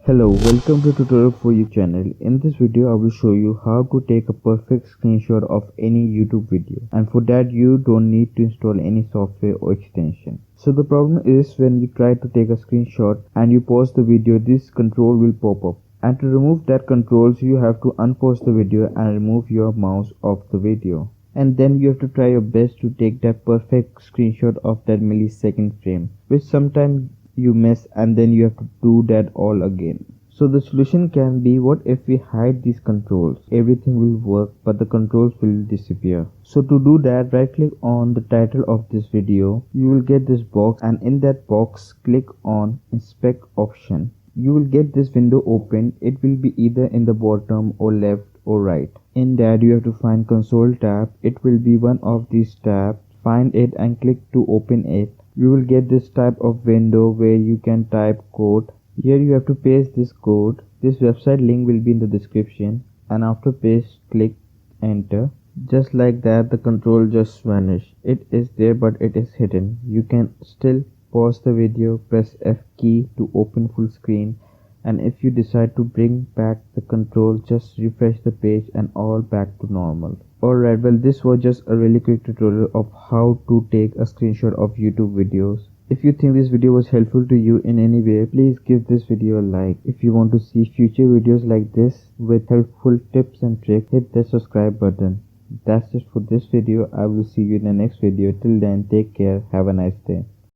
Hello, welcome to tutorial for you channel. In this video I will show you how to take a perfect screenshot of any YouTube video, and for that you don't need to install any software or extension. So the problem is when you try to take a screenshot and you pause the video, this control will pop up, and to remove that controls you have to unpause the video and remove your mouse off the video, and then you have to try your best to take that perfect screenshot of that millisecond frame, which sometimes you miss and then you have to do that all again. So the solution can be, what if we hide these controls? Everything will work but the controls will disappear. So to do that, right click on the title of this video. You will get this box, and in that box click on inspect option. You will get this window open. It will be either in the bottom or left or right. In that you have to find console tab. It will be one of these tabs. Find it and click to open it. You will get this type of window where you can type code. Here you have to paste this code. This website link will be in the description, and after paste click enter. Just like that, the control just vanished. It is there but it is hidden. You can still pause the video, press F key to open full screen, and if you decide to bring back the control, just refresh the page and all back to normal. Alright, well, this was just a really quick tutorial of how to take a screenshot of YouTube videos. If you think this video was helpful to you in any way, please give this video a like. If you want to see future videos like this with helpful tips and tricks, hit the subscribe button. That's it for this video. I will see you in the next video. Till then, take care. Have a nice day.